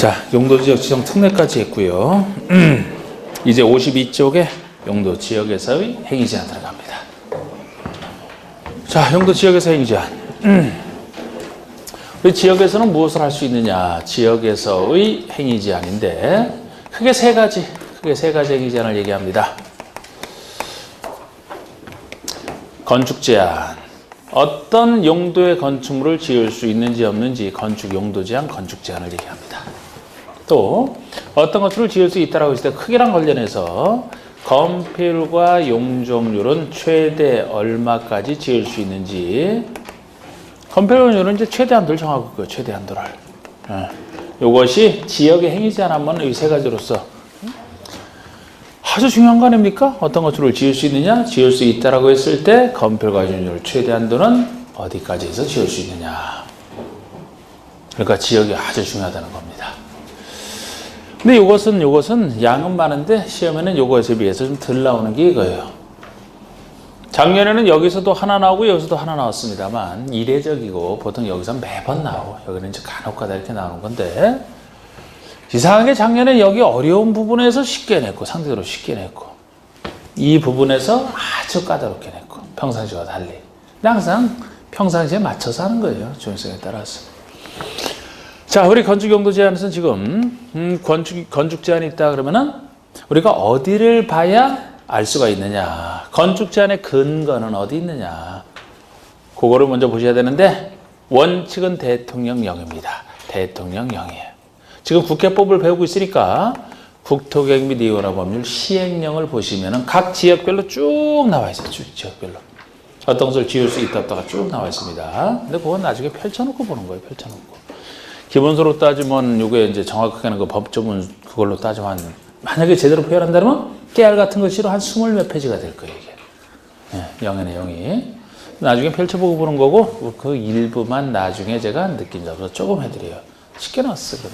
자, 용도지역 지정 특례까지 했고요. 이제 52쪽에 용도지역에서의 행위제한 들어갑니다. 자, 용도지역에서 행위제한. 우리 지역에서는 무엇을 할 수 있느냐? 지역에서의 행위제한인데 크게 세 가지 행위제한을 얘기합니다. 건축제한. 어떤 용도의 건축물을 지을 수 있는지 없는지 건축 용도 제한, 건축 제한을 얘기합니다. 또 어떤 건축을 지을 수 있다라고 했을 때 크기랑 관련해서 건폐율과 용적률은 최대 얼마까지 지을 수 있는지, 건폐율은 이제 최대 한도를 정하고 있고요. 최대 한도를. 이것이 지역의 행위 제한 하면 이 세 가지로서 아주 중요한 거 아닙니까? 어떤 건축을 지을 수 있느냐? 지을 수 있다라고 했을 때 건폐율과 용적률 최대 한도는 어디까지 해서 지을 수 있느냐? 그러니까 지역이 아주 중요하다는 겁니다. 근데 이것은 양은 많은데 시험에는 이것에 비해서 좀 덜 나오는 게 이거예요. 작년에는 여기서도 하나 나오고 여기서도 하나 나왔습니다만 이례적이고 보통 여기서 매번 나오고 여기는 이제 간혹가다 이렇게 나오는 건데, 이상하게 작년에 여기 어려운 부분에서 쉽게 냈고 상대적으로 쉽게 냈고 이 부분에서 아주 까다롭게 냈고 평상시와 달리. 근데 항상 평상시에 맞춰서 하는 거예요. 중요성에 따라서. 자, 우리 건축 용도 제한에서는 지금 건축 제한이 있다 그러면은 우리가 어디를 봐야 알 수가 있느냐, 건축 제한의 근거는 어디 있느냐, 그거를 먼저 보셔야 되는데 원칙은 대통령령입니다. 대통령령이에요. 지금 국회법을 배우고 있으니까 국토계획 및 이원화법률 시행령을 보시면은 각 지역별로 쭉 나와 있어요. 지역별로 어떤 것을 지을 수 있다 없다가 쭉 나와 있습니다. 근데 그건 나중에 펼쳐놓고 보는 거예요. 펼쳐놓고. 기본서로 따지면 이게 이제 정확하게는 그 법조문 그걸로 따지면 만약에 제대로 표현한다면 깨알 같은 것으로 한 20몇 페이지가 될 거예요, 이게. 네, 영의 내용이. 나중에 펼쳐보고 보는 거고, 그 일부만 나중에 제가 느낀 점에서 조금 해드려요. 쉽게 나왔어요,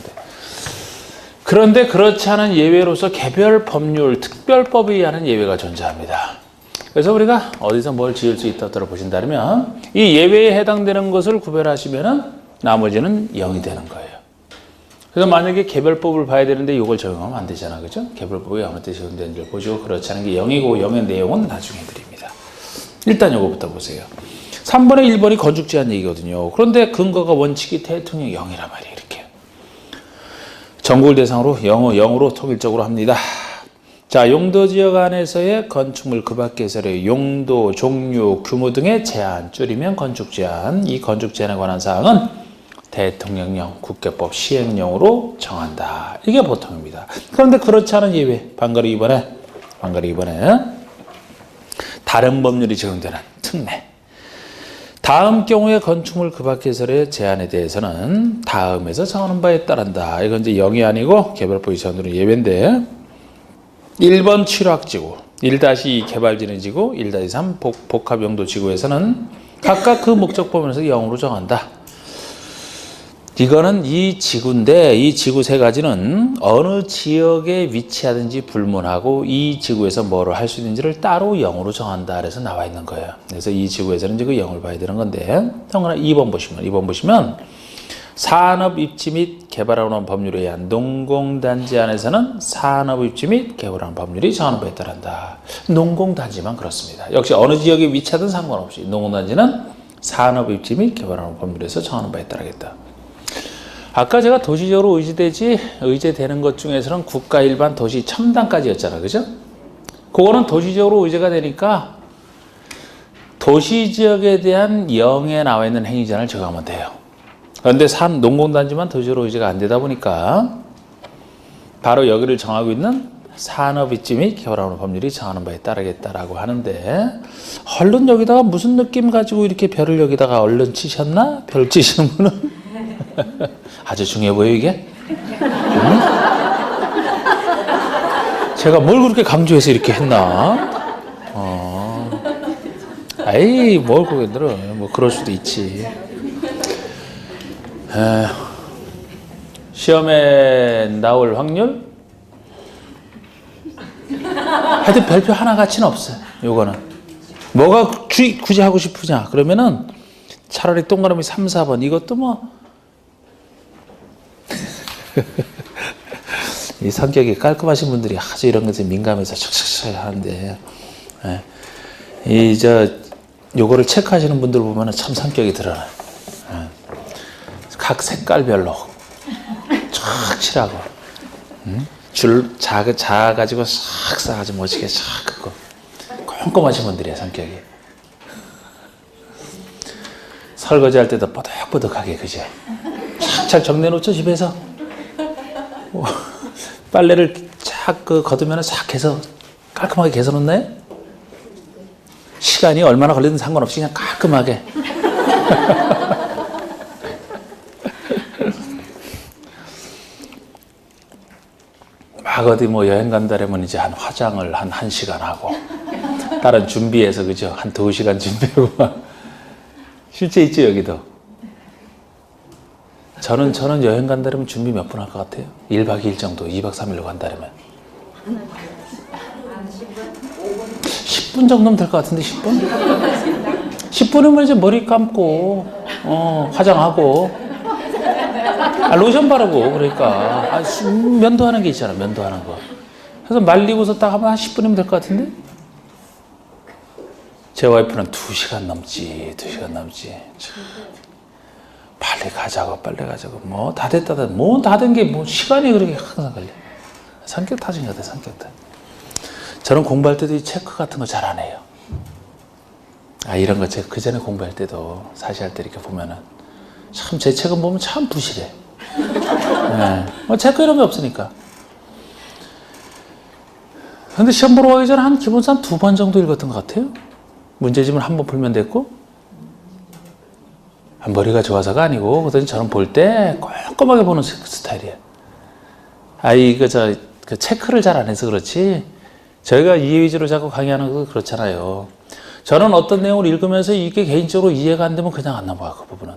그런데 그렇지 않은 예외로서 개별 법률, 특별법에 의한 예외가 존재합니다. 그래서 우리가 어디서 뭘 지을 수 있다고 보신다면 이 예외에 해당되는 것을 구별하시면은 나머지는 0이 되는 거예요. 그래서 만약에 개별법을 봐야 되는데 이걸 적용하면 안 되잖아, 그죠? 개별법이 어느 때 적용되는지를 보시고, 그렇지 않은 게 0이고 0의 내용은 나중에 드립니다. 일단 이거부터 보세요. 3번에 1번이 건축 제한 얘기거든요. 그런데 근거가 원칙이 대통령 0이란 말이에요. 이렇게 전국을 대상으로 0으로 통일적으로 합니다. 자, 용도지역 안에서의 건축물 그 밖에서의 용도, 종류, 규모 등의 제한, 줄이면 건축 제한. 이 건축 제한에 관한 사항은 대통령령, 국회법 시행령으로 정한다. 이게 보통입니다. 그런데 그렇지 않은 예외, 방가리 2번에 다른 법률이 적용되는 특례. 다음 경우에 건축물 그 밖에서의 제한에 대해서는 다음에서 정하는 바에 따른다. 이건 이제 0이 아니고 개별법이 정하는 예외인데, 1번 칠학지구, 1-2 개발진흥지구, 1-3 복합용도지구에서는 각각 그 목적 범위에서 0으로 정한다. 이거는 이 지구인데 이 지구 세 가지는 어느 지역에 위치하든지 불문하고 이 지구에서 뭐를 할 수 있는지를 따로 0으로 정한다. 그래서 나와 있는 거예요. 그래서 이 지구에서는 이제 그 0을 봐야 되는 건데, 형은 2번 보시면 산업 입지 및 개발하는 법률에 의한 농공단지 안에서는 산업 입지 및 개발하는 법률이 정하는 바에 따른다. 농공단지만 그렇습니다. 역시 어느 지역에 위치하든 상관없이 농공단지는 산업 입지 및 개발하는 법률에서 정하는 바에 따르겠다. 아까 제가 도시적으로 의제되는 것 중에서는 국가 일반 도시 첨단까지였잖아, 그죠? 그거는 도시적으로 의제가 되니까 도시지역에 대한 0에 나와 있는 행위제한을 적용하면 돼요. 그런데 농공단지만 도시적으로 의제가 안 되다 보니까 바로 여기를 정하고 있는 산업입지 및 개발하는 법률이 정하는 바에 따르겠다라고 하는데, 얼른 여기다가 무슨 느낌 가지고 이렇게 별을 여기다가 얼른 치셨나? 별 치시는 분은 아주 중요해 보여 이게? 응? 제가 뭘 그렇게 강조해서 이렇게 했나? 아이, 뭘 그렇게 들어. 뭐 그럴 수도 있지. 시험에 나올 확률? 하여튼 별표 하나 가치는 없어요. 요거는 뭐가 굳이 하고 싶으냐 그러면은 차라리 동그라미 3, 4번 이것도 뭐 이 성격이 깔끔하신 분들이 아주 이런 것에 민감해서 척척척 하는데, 요거를 체크하시는 분들 보면은 참 성격이 드러나요. 각 색깔별로 쫙 칠하고, 줄 작아가지고 싹 싸가지고 멋지게 싹 긋고, 꼼꼼하신 분들이에요, 성격이. 설거지 할 때도 뽀득뽀득하게, 그죠? 착착 정리해놓죠, 집에서. 빨래를 쫙 걷으면 싹 해서 깔끔하게 개서놓나요? 시간이 얼마나 걸리든 상관없이 그냥 깔끔하게. 막 어디 뭐 여행 간다라면 이제 한 화장을 한 1시간 하고, 다른 준비해서, 그죠? 한 2시간 준비하고. 실제 있죠, 여기도. 저는 여행 간다면 준비 몇 분 할 것 같아요? 1박 2일 정도, 2박 3일로 간다면. 10분 정도면 될 것 같은데, 10분? 10분이면 이제 머리 감고, 화장하고, 로션 바르고, 그러니까. 면도하는 게 있잖아, 면도하는 거. 그래서 말리고서 딱 하면 한 10분이면 될 것 같은데? 제 와이프는 2시간 넘지. 빨리 가자고. 뭐, 다 됐다. 뭐, 다 된 게 뭐, 시간이 그렇게 항상 걸려. 성격 탓인 것 같아, 성격 탓. 저는 공부할 때도 이 체크 같은 거 잘 안 해요. 이런 거 제가 그 전에 공부할 때도 사시할 때 이렇게 보면은 참 제 책은 보면 참 부실해. 뭐 체크 이런 게 없으니까. 근데 시험 보러 가기 전에 한 기본상 2번 정도 읽었던 것 같아요. 문제집을 한 번 풀면 됐고, 머리가 좋아서가 아니고, 그랬더니 저는 볼 때 꼼꼼하게 보는 스타일이에요. 그 체크를 잘 안 해서 그렇지, 저희가 이해 위주로 자꾸 강의하는 거 그렇잖아요. 저는 어떤 내용을 읽으면서 이게 개인적으로 이해가 안 되면 그냥 안 넘어가요, 그 부분은.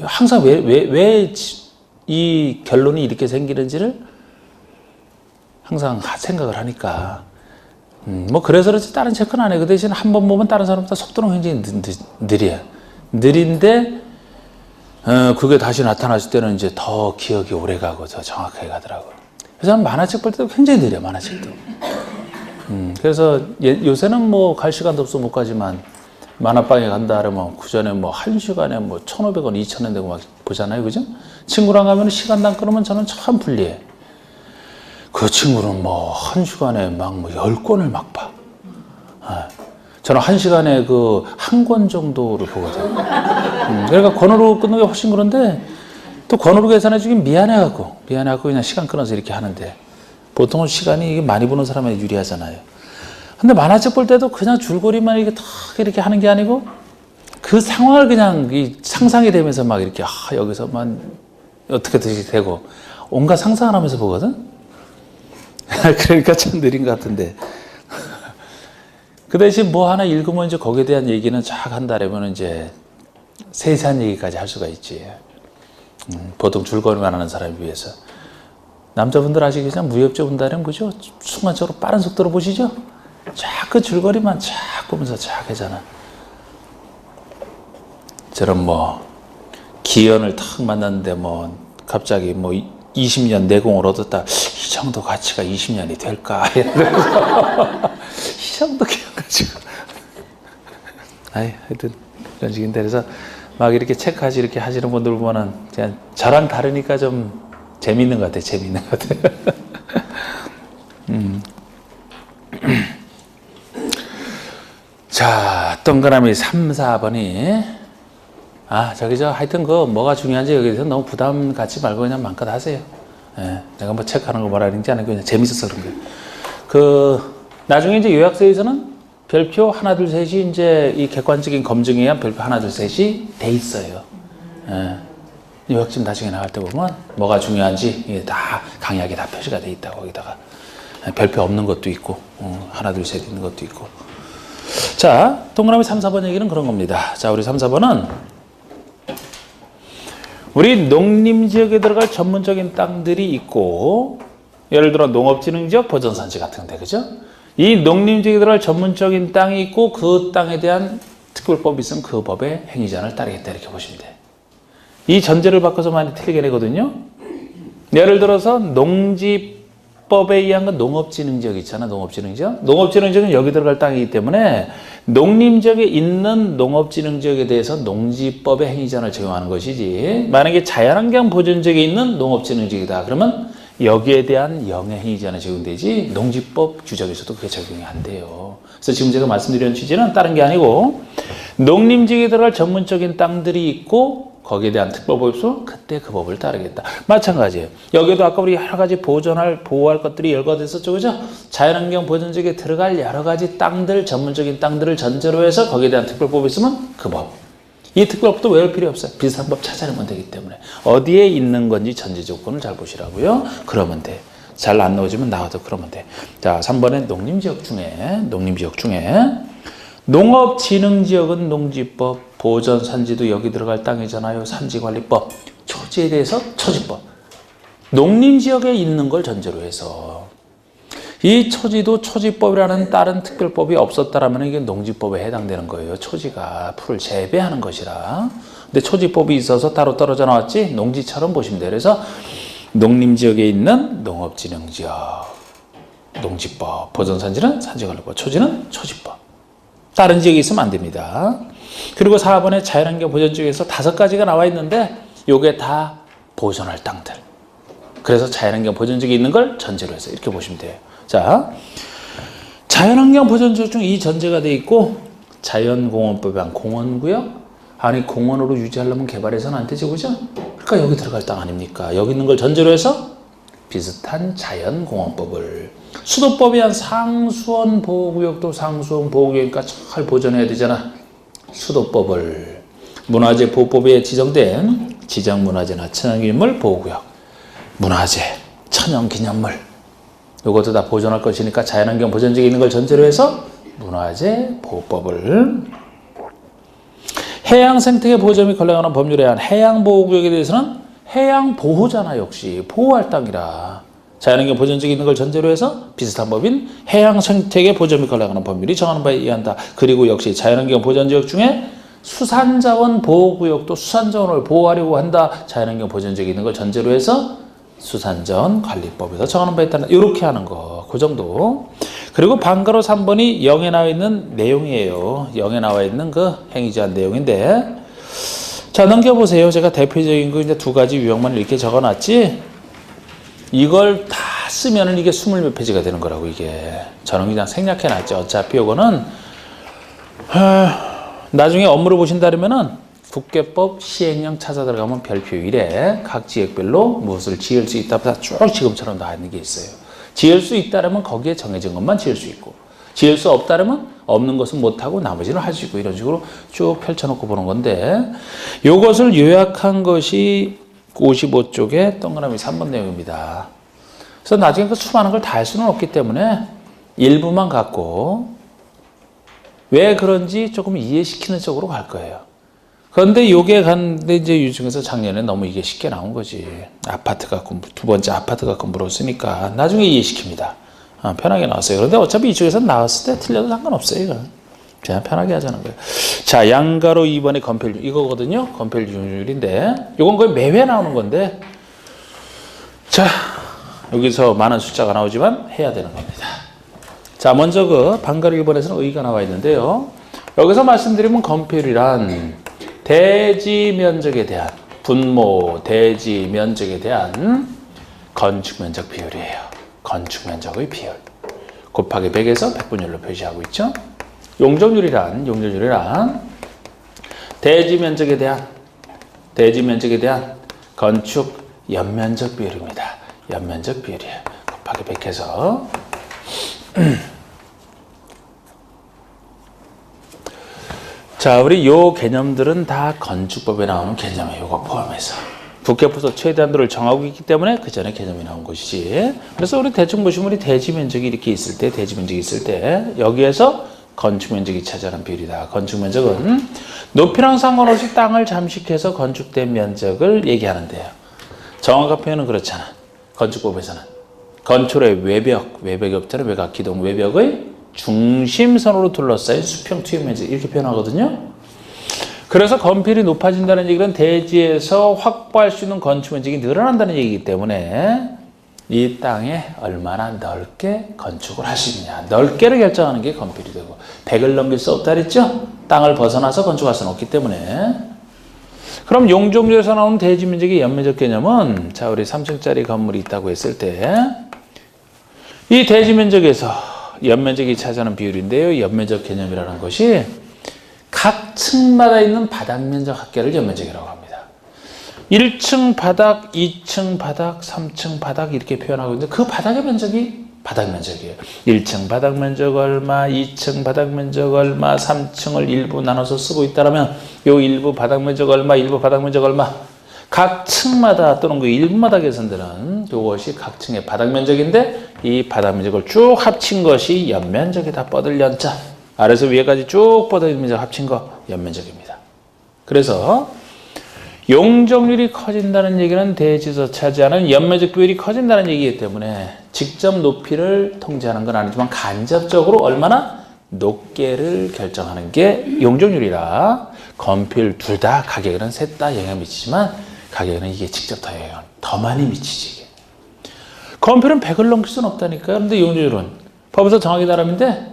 항상 왜 이 결론이 이렇게 생기는지를 항상 생각을 하니까. 뭐 그래서 그렇지 다른 체크는 안 해요. 그 대신 한 번 보면 다른 사람보다 속도는 굉장히 느려요. 느린데 그게 다시 나타났을 때는 이제 더 기억이 오래 가고 더 정확하게 가더라고요. 그래서 저는 만화책 볼 때도 굉장히 느려, 만화책도. 그래서 요새는 뭐 갈 시간도 없어 못 가지만, 만화방에 간다 하면 그 전에 뭐 1시간에 뭐 1,500원, 2,000원 되고 막 보잖아요, 그죠? 친구랑 가면 시간당 끊으면 저는 참 불리해. 그 친구는 뭐 1시간에 막 뭐 10권을 막 봐. 저는 1시간에 그 1권 정도를 보거든요. 그러니까 권으로 끊는 게 훨씬 그런데, 또 권으로 계산해 주긴 미안해갖고 그냥 시간 끊어서 이렇게 하는데, 보통은 시간이 이게 많이 보는 사람이 유리하잖아요. 근데 만화책 볼 때도 그냥 줄거리만 이렇게 탁 이렇게 하는 게 아니고, 그 상황을 그냥 상상이 되면서 막 이렇게, 여기서만 어떻게 되고, 온갖 상상을 하면서 보거든? 그러니까 참 느린 것 같은데. 그 대신 뭐 하나 읽으면 이제 거기에 대한 얘기는 쫙 한다라면 이제 세세한 얘기까지 할 수가 있지. 보통 줄거리만 하는 사람을 위해서. 남자분들 아시겠지만 무협지 본다면 그죠? 순간적으로 빠른 속도로 보시죠? 쫙 그 줄거리만 쫙 보면서 쫙 하잖아. 저런 뭐 기현을 탁 만났는데 뭐 갑자기 뭐 20년 내공을 얻었다. 이 정도 가치가 20년이 될까? 이 정도 기억 가지고. 하여튼 그런 식인데, 그래서 막 이렇게 체크하시 이렇게 하시는 분들 보면은 그냥 저랑 다르니까 좀 재밌는 것 같아요. 재밌는 것 같아요. 자, 동그라미 3, 4번이 하여튼 그 뭐가 중요한지 여기에 대해서 너무 부담 갖지 말고 그냥 마음껏 하세요. 내가 뭐 체크하는 거 뭐라 그러는지 안 하고 그냥 재밌어서 그런 거예요. 나중에 이제 요약서에서는 별표 하나, 둘, 셋이 이제 이 객관적인 검증에 의한 별표 하나, 둘, 셋이 돼 있어요. 요약집 나중에 나갈 때 보면 뭐가 중요한지 이게 다 강약에 다 표시가 돼 있다고. 거기다가 별표 없는 것도 있고, 하나, 둘, 셋 있는 것도 있고. 자, 동그라미 3, 4번 얘기는 그런 겁니다. 자, 우리 3, 4번은 우리 농림지역에 들어갈 전문적인 땅들이 있고, 예를 들어 농업진흥지역, 보전산지 같은 데, 그죠? 이 농림지역에 들어갈 전문적인 땅이 있고, 그 땅에 대한 특별법이 있으면 그 법의 행위자를 따르겠다, 이렇게 보시면 돼요. 이 전제를 바꿔서 많이 틀리게 내거든요. 예를 들어서 농지 법에 의한 건 농업진흥지역 있잖아. 농업진흥지역. 농업진흥지역은 여기 들어갈 땅이기 때문에 농림지역에 있는 농업진흥지역에 대해서 농지법의 행위제한을 적용하는 것이지, 만약에 자연환경 보존지역에 있는 농업진흥지역이다 그러면 여기에 대한 영해행위제한이 적용되지 농지법 규정에서도 그게 적용이 안 돼요. 그래서 지금 제가 말씀드리는 취지는 다른 게 아니고, 농림지역에 들어갈 전문적인 땅들이 있고 거기에 대한 특별법이 있으면 그때 그 법을 따르겠다. 마찬가지예요. 여기도 아까 우리 여러 가지 보호할 것들이 열거돼 있었죠. 그죠? 자연환경 보존지역에 들어갈 여러 가지 땅들, 전문적인 땅들을 전제로 해서 거기에 대한 특별법이 있으면 그 법. 이 특별법도 외울 필요 없어요. 비슷한 법 찾아내면 되기 때문에. 어디에 있는 건지 전제 조건을 잘 보시라고요. 그러면 돼. 잘 안 나오지만 나와도 그러면 돼. 자, 3번에 농림지역 중에 농업진흥지역은 농지법, 보전산지도 여기 들어갈 땅이잖아요. 산지관리법, 초지에 대해서 초지법. 농림지역에 있는 걸 전제로 해서 이 초지도 초지법이라는 다른 특별법이 없었다라면 이게 농지법에 해당되는 거예요. 초지가 풀을 재배하는 것이라. 근데 초지법이 있어서 따로 떨어져 나왔지 농지처럼 보시면 돼요. 그래서 농림지역에 있는 농업진흥지역, 농지법, 보전산지는 산지관리법, 초지는 초지법. 다른 지역이 있으면 안 됩니다. 그리고 4번에 자연환경 보존지역에서 5가지가 나와 있는데 요게 다 보존할 땅들. 그래서 자연환경 보존지역에 있는 걸 전제로 해서 이렇게 보시면 돼요. 자, 자연환경 보존지역 중 이 전제가 돼 있고, 자연공원법에 한 공원구역? 아니 공원으로 유지하려면 개발해서는 안 되죠. 그죠? 그러니까 여기 들어갈 땅 아닙니까? 여기 있는 걸 전제로 해서 비슷한 자연공원법을, 수도법에 한 상수원 보호구역도 상수원 보호구역이니까 잘 보존해야 되잖아. 수도법을, 문화재 보호법에 지정된 지정문화재나 천연기념물 보호구역, 문화재, 천연기념물, 이것도 다 보존할 것이니까 자연환경 보존지역에 있는 걸 전제로 해서 문화재 보호법을, 해양 생태계 보존이 관련하는 법률에 의한 해양보호구역에 대해서는 해양보호잖아. 역시 보호할 땅이라 자연환경 보존지역에 있는 걸 전제로 해서 비슷한 법인 해양 생태계 보존 및 관련하는 법률이 정하는 바에 의한다. 그리고 역시 자연환경 보존지역 중에 수산자원 보호구역도 수산자원을 보호하려고 한다. 자연환경 보존지역에 있는 걸 전제로 해서 수산자원 관리법에서 정하는 바에 따라 이렇게 하는 거, 그 정도. 그리고 방가로 3번이 0에 나와 있는 내용이에요. 0에 나와 있는 그 행위제한 내용인데, 자 넘겨보세요. 제가 대표적인 거 이제 2가지 유형만 이렇게 적어놨지, 이걸 다 쓰면은 이게 20몇 페이지가 되는 거라고. 이게 저는 그냥 생략해놨죠. 어차피 요거는 나중에 업무를 보신다면은 국계법 시행령 찾아 들어가면 별표 1에 각 지역별로 무엇을 지을 수 있다 쭉 지금처럼 나와 있는 게 있어요. 지을 수 있다면 거기에 정해진 것만 지을 수 있고, 지을 수 없다면 없는 것은 못하고 나머지는 할 수 있고, 이런 식으로 쭉 펼쳐놓고 보는 건데, 이것을 요약한 것이 55쪽에 동그라미 3번 내용입니다. 그래서 나중에 그 수많은 걸 다 할 수는 없기 때문에 일부만 갖고 왜 그런지 조금 이해시키는 쪽으로 갈 거예요. 그런데 요게 갔는데 이제 이 중에서 작년에 너무 이게 쉽게 나온 거지. 아파트 갖고, 2번째 아파트 갖고 물었으니까 나중에 이해시킵니다. 편하게 나왔어요. 그런데 어차피 이쪽에서 나왔을 때 틀려도 상관없어요. 이건. 그냥 편하게 하자는 거예요. 자, 양가로 2번의 건폐율, 이거거든요. 건폐율인데, 이건 거의 매회 나오는 건데, 자, 여기서 많은 숫자가 나오지만 해야 되는 겁니다. 자, 먼저 그 방가로 1번에서는 의의가 나와 있는데요. 여기서 말씀드리면 건폐율이란 대지 면적에 대한, 분모 대지 면적에 대한 건축 면적 비율이에요. 건축 면적의 비율. 곱하기 100에서 백분율로 표시하고 있죠. 용적률이란 대지 면적에 대한 건축 연면적 비율입니다. 연면적 비율이에요. 곱하기 100해서 자, 우리 요 개념들은 다 건축법에 나오는 개념이에요. 요거 포함해서 국계법에서 최대한도를 정하고 있기 때문에 그 전에 개념이 나온 것이지. 그래서 우리 대충 보시면 우리 대지 면적이 이렇게 있을 때 여기에서 건축 면적이 차지하는 비율이다. 건축 면적은 높이랑 상관없이 땅을 잠식해서 건축된 면적을 얘기하는데요. 정확한 표현은 그렇잖아. 건축법에서는 건축의 외벽이 없잖아요. 외곽, 기둥, 외벽의 중심선으로 둘러싸인 수평 투입 면적, 이렇게 표현하거든요. 그래서 건폐율이 높아진다는 얘기는 대지에서 확보할 수 있는 건축 면적이 늘어난다는 얘기이기 때문에 이 땅에 얼마나 넓게 건축을 할 수 있느냐. 넓게를 결정하는 게 건필이 되고 100을 넘길 수 없다 그랬죠? 땅을 벗어나서 건축할 수는 없기 때문에. 그럼 용적률에서 나오는 대지 면적의 연면적 개념은 자 우리 3층짜리 건물이 있다고 했을 때 이 대지 면적에서 연면적이 차지하는 비율인데요. 연면적 개념이라는 것이 각 층마다 있는 바닥 면적 합계를 연면적이라고 합니다. 1층 바닥, 2층 바닥, 3층 바닥 이렇게 표현하고 있는데 그 바닥의 면적이 바닥 면적이에요. 1층 바닥 면적 얼마, 2층 바닥 면적 얼마, 3층을 일부 나눠서 쓰고 있다면 요 일부 바닥 면적 얼마, 일부 바닥 면적 얼마. 각 층마다 또는 그 일부마다 계산되는 이것이 각 층의 바닥 면적인데 이 바닥 면적을 쭉 합친 것이 연면적이다. 뻗을 연자. 아래에서 위에까지 쭉 뻗을 면적 합친 거 연면적입니다. 그래서 용적률이 커진다는 얘기는 대지에서 차지하는 연면적 비율이 커진다는 얘기이기 때문에 직접 높이를 통제하는 건 아니지만 간접적으로 얼마나 높게를 결정하는 게 용적률이라 건폐율 둘 다 가격에는 셋 다 영향을 미치지만 가격에는 이게 직접 더 많이 미치지. 이게. 건폐율은 100을 넘길 수는 없다니까요. 그런데 용적률은 법에서 정하기 나름인데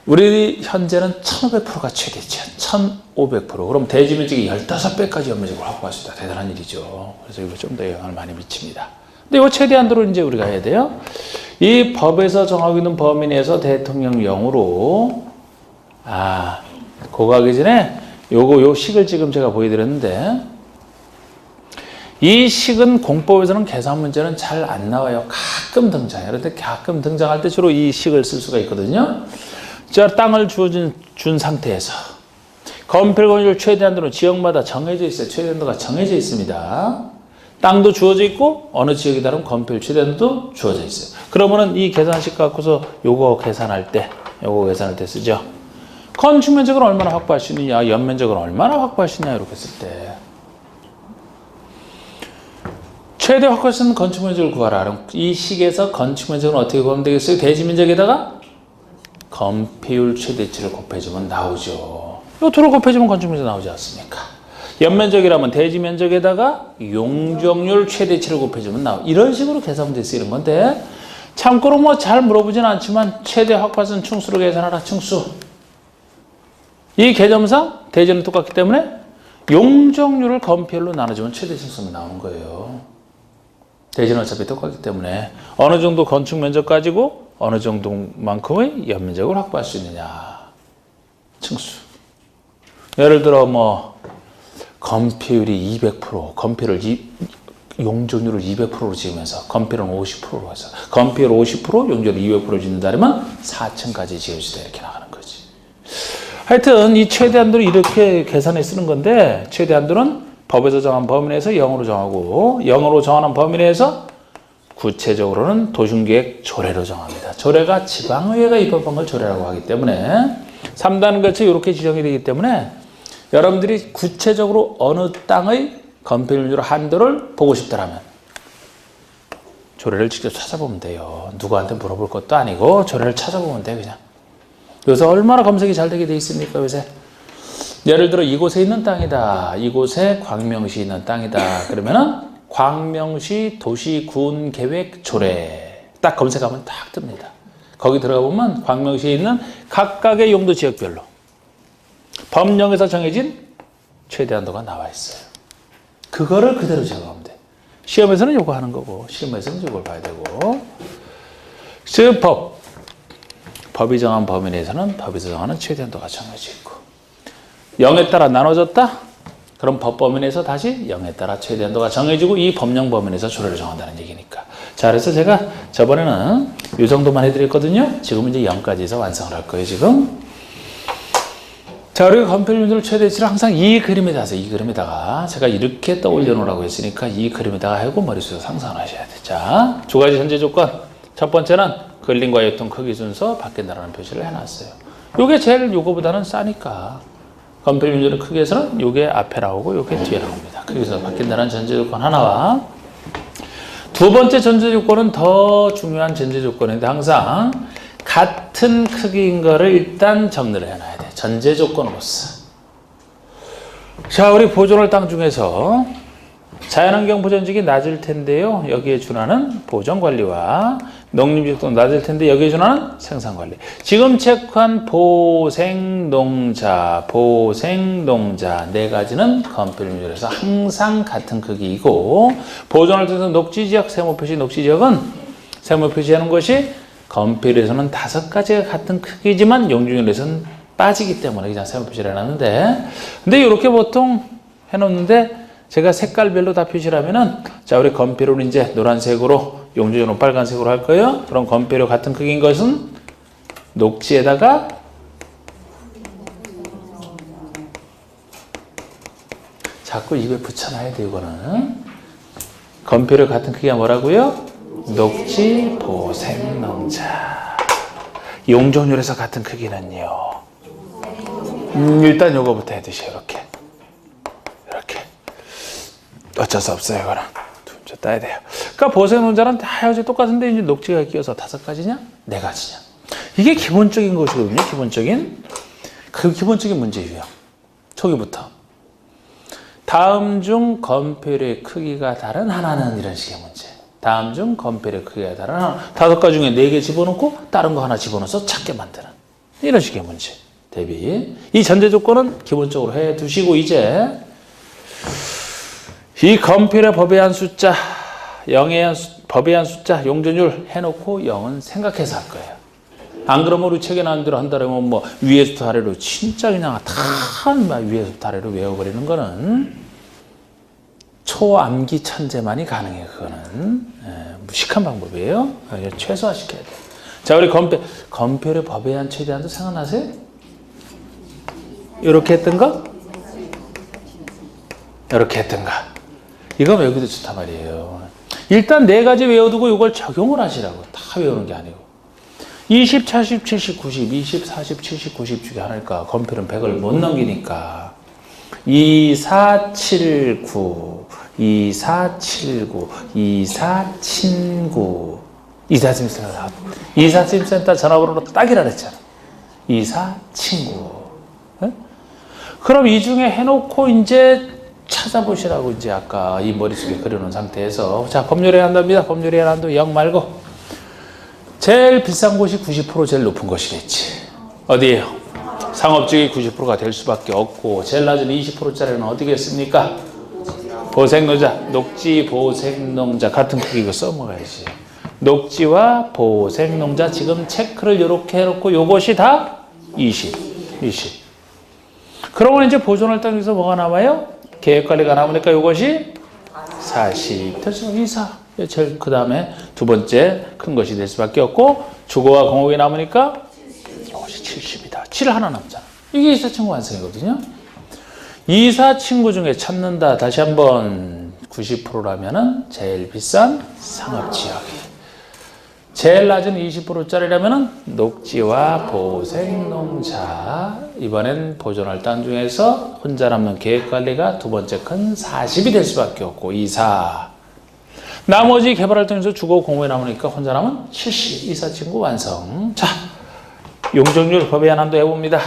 우리 현재는 1500%가 최대치야. 1500%. 그럼 대지 면적이 15배까지 연면적을 확보할 수 있다. 대단한 일이죠. 그래서 이거 좀 더 영향을 많이 미칩니다. 근데 이거 최대한도로 이제 우리가 해야 돼요. 이 법에서 정하고 있는 범위 내에서 대통령령으로 그거 하기 전에 요 식을 지금 제가 보여드렸는데 이 식은 공법에서는 계산 문제는 잘 안 나와요. 가끔 등장해요. 그런데 가끔 등장할 때 주로 이 식을 쓸 수가 있거든요. 자, 땅을 준 상태에서 건폐율 건축 최대한도는 지역마다 정해져 있어요. 최대한도가 정해져 있습니다. 땅도 주어져 있고 어느 지역에 따른 건폐율 최대한도도 주어져 있어요. 그러면은 이 계산식 갖고서 요거 계산할 때 쓰죠. 건축 면적을 얼마나 확보할 수 있느냐, 연면적을 얼마나 확보할 수 있느냐 이렇게 했을 때 최대 확보할 수 있는 건축 면적을 구하라. 이 식에서 건축 면적은 어떻게 구하면 되겠어요? 대지 면적에다가 건폐율 최대치를 곱해주면 나오죠. 이 둘을 곱해주면 건축 면적 나오지 않습니까? 연면적이라면 대지 면적에다가 용적률 최대치를 곱해주면 나오. 이런 식으로 계산 문제 쓰이는 건데 참고로 뭐 잘 물어보진 않지만 최대 확보한 층수로 계산하라. 층수. 이 개념상 대지는 똑같기 때문에 용적률을 건폐율로 나눠주면 최대 층수면 나오는 거예요. 대지는 어차피 똑같기 때문에 어느 정도 건축 면적 가지고 어느 정도만큼의 연면적을 확보할 수 있느냐. 층수. 예를 들어 뭐 건폐율이 200%, 건폐율을 용적률을 200%로 지으면서 건폐율은 50%로 해서 건폐율 50%, 용적률 200%를 짓는다면 4층까지 지을 수 있다. 이렇게 나가는 거지. 하여튼 이 최대한도를 이렇게 계산해 쓰는 건데 최대한도는 법에서 정한 범위 내에서 0으로 정하고 0으로 정하는 범위 내에서 구체적으로는 도심계획 조례로 정합니다. 조례가 지방의회가 입법한 걸 조례라고 하기 때문에 3단 거쳐 이렇게 지정이 되기 때문에 여러분들이 구체적으로 어느 땅의 건폐율 한도를 보고 싶다라면 조례를 직접 찾아보면 돼요. 누구한테 물어볼 것도 아니고 조례를 찾아보면 돼 그냥. 요새 얼마나 검색이 잘 되게 돼 있습니까 요새. 예를 들어 이곳에 있는 땅이다. 이곳에 광명시에 있는 땅이다. 그러면은 광명시 도시군계획 조례 딱 검색하면 딱 뜹니다. 거기 들어가 보면 광명시에 있는 각각의 용도 지역별로 법령에서 정해진 최대한도가 나와 있어요. 그거를 그대로 적용하면 돼. 시험에서는 요거 하는 거고 실무에서는 요걸 봐야 되고 즉 법이 정한 범위 내에서는 법에서 정하는 최대한도가 정해져 있고 0에 따라 나눠졌다? 그럼 법 범위 내에서 다시 0에 따라 최대한도가 정해지고 이 법령 범위 내에서 조례를 정한다는 얘기니까. 자, 그래서 제가 저번에는 이 정도만 해드렸거든요. 지금 이제 0까지 해서 완성을 할 거예요, 지금. 자, 우리가 건폐율 최대치를 항상 이 그림에다 하세요. 이 그림에다가. 제가 이렇게 떠올려 놓으라고 했으니까 이 그림에다가 하고 머릿속에 상상을 하셔야 돼. 자, 두 가지 전제 조건. 첫 번째는 근린과 유통 크기 순서 바뀐다라는 표시를 해놨어요. 요게 제일 요거보다는 싸니까. 건폐율 크기에서는 요게 앞에 나오고 요게 뒤에 나옵니다. 크기에서 바뀐다는 전제 조건 하나와 두 번째 전제 조건은 더 중요한 전제 조건인데 항상 같은 크기인 거를 일단 정리를 해놔야 돼. 전제 조건으로서. 자, 우리 보존할 땅 중에서 자연환경 보전직이 낮을 텐데요. 여기에 준하는 보전관리와 농림직도 낮을 텐데 여기에 준하는 생산관리. 지금 체크한 보생농자 네 가지는 건폐율에서 항상 같은 크기이고 보존을 통해서 녹지지역, 세모표시 녹지지역은 세모표시하는 것이 건폐율에서는 5가지가 같은 크기지만 용적률에서는 빠지기 때문에 그냥 세모표시를 해놨는데 근데 이렇게 보통 해놓는데 제가 색깔별로 다 표시를 하면은 자 우리 건폐율은 이제 노란색으로 용적률은 빨간색으로 할 거예요. 그럼 건폐율 같은 크기인 것은 녹지에다가 자꾸 입에 붙여놔야 돼요. 이거는 건폐율 같은 크기가 뭐라고요? 녹지 보생농자. 용적률에서 같은 크기는요. 일단 요거부터 해두세요. 이렇게 어쩔 수 없어요. 이거는 좀 따야 돼요. 그러니까 보생농자는 다 여기 똑같은데 이제 녹지가 끼어서 5가지냐 4가지냐 이게 기본적인 것이거든요. 기본적인 문제예요. 초기부터 다음 중 건폐율의 크기가 다른 하나는 이런 식의 문제. 다음 중 건폐율의 크기가 다른 하나 5가지 중에 4개 집어넣고 다른 거 하나 집어넣어서 작게 만드는 이런 식의 문제 대비 이 전제 조건은 기본적으로 해두시고 이제 이 건폐율의 법의한 숫자, 법의한 숫자, 용적률 해놓고 0은 생각해서 할 거예요. 안 그러면 우리 책에 나온 대로 한다면 뭐 위에서부터 아래로 진짜 그냥 다 위에서부터 아래로 외워버리는 거는 초암기 천재만이 가능해요. 그거는 무식한 방법이에요. 최소화시켜야 돼요. 자, 우리 건폐율의 법의한 최대한도 생각나세요? 이렇게 했던 거? 이렇게 했던 거. 이거 외우기도 좋단 말이에요. 일단 4가지 외워두고 이걸 적용을 하시라고. 다 외우는 게 아니고. 20, 40, 70, 90, 20, 40, 70, 90 중에 하나니까 건폐율은 100을 못 넘기니까 2, 4, 7, 9, 2, 4, 7, 9, 2, 4, 7, 9 24침센터 전화번호로 딱이라 그랬잖아. 2, 4, 7, 9 그럼 이 중에 해놓고 이제 찾아보시라고 이제 아까 이 머릿속에 그려놓은 상태에서 자 법률에 한답니다. 법률에 한도 0 말고 제일 비싼 곳이 90% 제일 높은 것이겠지. 어디예요? 상업지역이 90%가 될 수밖에 없고 제일 낮은 20%짜리는 어디겠습니까? 보생농자, 녹지 보생농자 같은 크기고 써먹어야지. 녹지와 보생농자 지금 체크를 이렇게 해놓고 요것이 다 20. 그러면 이제 보존할 땅에서 뭐가 남아요? 계획관리가 남으니까 이것이 40. 됐어. 24. 제일 그 다음에 두 번째 큰 것이 될 수밖에 없고 주거와 공업이 남으니까 이것이 70이다. 7 하나 남잖아. 이게 이사친구 완성이거든요. 이사친구 중에 찾는다. 다시 한번 90%라면은 제일 비싼 상업지역이. 제일 낮은 20%짜리라면은 녹지와 보생농자. 이번엔 보존할 땅 중에서 혼자 남는 계획관리가 두 번째 큰 40이 될 수밖에 없고 24. 나머지 개발할 땅에서 주거 공업에 남으니까 혼자 남은 70. 이사친구 완성. 자, 용적률 법의 한도 해봅니다.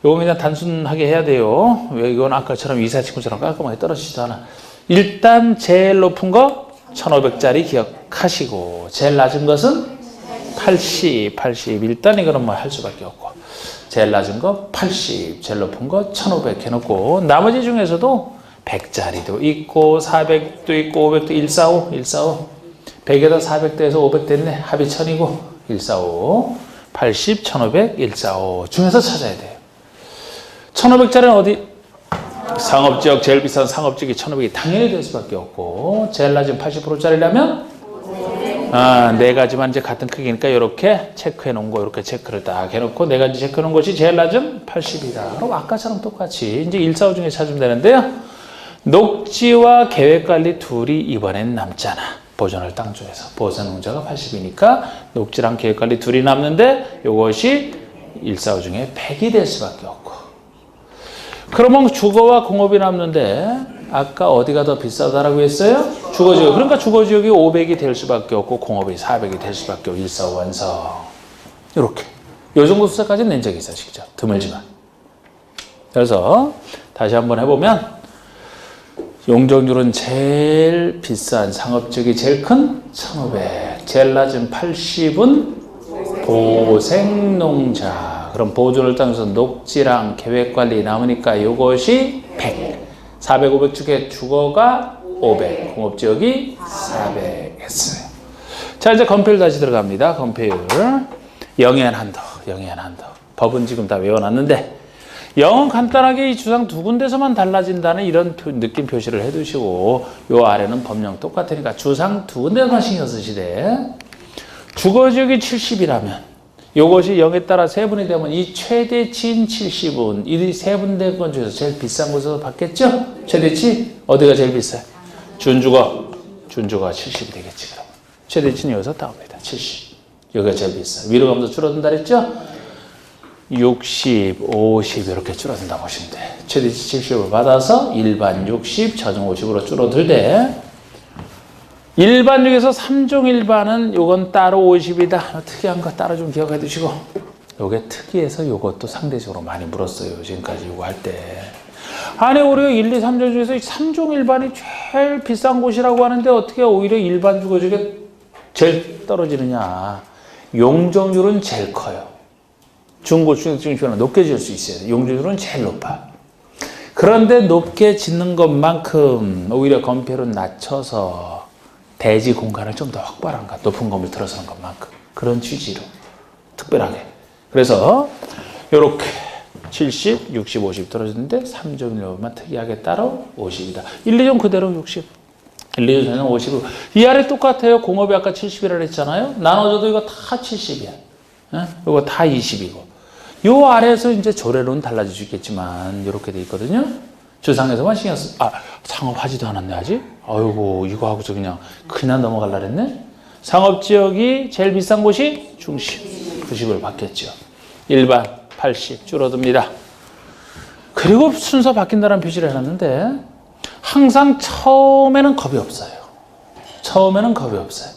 요거 그냥 단순하게 해야 돼요. 왜 이건 아까처럼 이사친구처럼 깔끔하게 떨어지지도 않아. 일단 제일 높은 거 1500짜리 기억하시고 제일 낮은 것은 80. 일단 이거는 뭐 할 수밖에 없고 제일 낮은 거 80, 제일 높은 거 1500 해놓고 나머지 중에서도 100짜리도 있고 400도 있고 500도 145 100에다 400 더해서 500 됐네. 합이 1000이고 145 80, 1500, 145 중에서 찾아야 돼요. 1500짜리는 어디? 상업지역 제일 비싼 상업지역이 1500이 당연히 될 수밖에 없고 제일 낮은 80%짜리라면 4가지만 이제 같은 크기니까 이렇게 체크해 놓은 거 이렇게 체크를 딱 해놓고 4가지 체크해 놓은 것이 제일 낮은 80이다. 그럼 아까처럼 똑같이 이제 145 중에 찾으면 되는데요. 녹지와 계획관리 둘이 이번엔 남잖아. 보존할 땅 중에서 보생농자가 80이니까 녹지랑 계획관리 둘이 남는데 이것이 145 중에 100이 될 수밖에 없고 그러면 주거와 공업이 남는데 아까 어디가 더 비싸다라고 했어요? 주거지역. 그러니까 주거지역이 500이 될 수밖에 없고 공업이 400이 될 수밖에 없고 145 완성. 이렇게. 요 정도 숫자까지는 낸 적이 있으시죠. 드물지만. 그래서 다시 한번 해보면 용적률은 제일 비싼 상업지역이 제일 큰 1500, 제일 낮은 80은 보생농자. 그럼 보존을 따라서 녹지랑 계획관리 남으니까 이것이 100, 400, 500 중에 주거가 500, 공업지역이 400 했어요. 자, 이제 건폐율 다시 들어갑니다. 건폐율. 영해안한도, 영해안한도. 법은 지금 다 외워놨는데 영은 간단하게 이 주상 두 군데서만 달라진다는 이런 느낌 표시를 해두시고 요 아래는 법령 똑같으니까 주상 두 군데만 신경 쓰시되 주거지역이 70이라면 요것이 0에 따라 세분이 되면 이 최대치인 70은 이 세분된 건 중에서 제일 비싼 곳에서 받겠죠? 최대치 어디가 제일 비싸요? 준주거가 70이 되겠지. 그럼 최대치는 여기서 나옵니다. 70. 여기가 제일 비싸. 위로 가면서 줄어든다 그랬죠? 60, 50 이렇게 줄어든다 보시면 돼. 최대치 70을 받아서 일반 60, 자정 50으로 줄어들되 일반 중에서 3종 일반은 요건 따로 50이다. 특이한 거 따로 좀 기억해 두시고 요게 특이해서 요것도 상대적으로 많이 물었어요. 지금까지 요거 할 때. 아니 우리가 1, 2, 3종 중에서 3종 일반이 제일 비싼 곳이라고 하는데 어떻게 오히려 일반 주거 중에 제일 떨어지느냐. 용적률은 제일 커요. 중고, 중증시는 높게 지을 수 있어요. 용적률은 제일 높아. 그런데 높게 짓는 것만큼 오히려 건폐율은 낮춰서 대지 공간을 좀 더 확보하는 것, 높은 건물 들어서는 것만큼 그런 취지로 특별하게. 그래서 이렇게 70, 60, 50 떨어졌는데 3.15만 특이하게 따로 50이다. 1, 2종 그대로 60. 1, 2종 전에는 50. 이 아래 똑같아요. 공업이 아까 70이라고 했잖아요. 나눠줘도 이거 다 70이야. 이거 다 20이고. 요 아래에서 이제 조례로는 달라질 수 있겠지만 이렇게 돼 있거든요. 주상에서만 신경 쓰. 아, 상업하지도 않았네 아직. 아이고 이거 하고서 그냥 넘어갈라 그랬네. 상업지역이 제일 비싼 곳이 중심 90을 받겠죠. 일반 80 줄어듭니다. 그리고 순서 바뀐다는 표시를 해놨는데 항상 처음에는 겁이 없어요. 처음에는 겁이 없어요.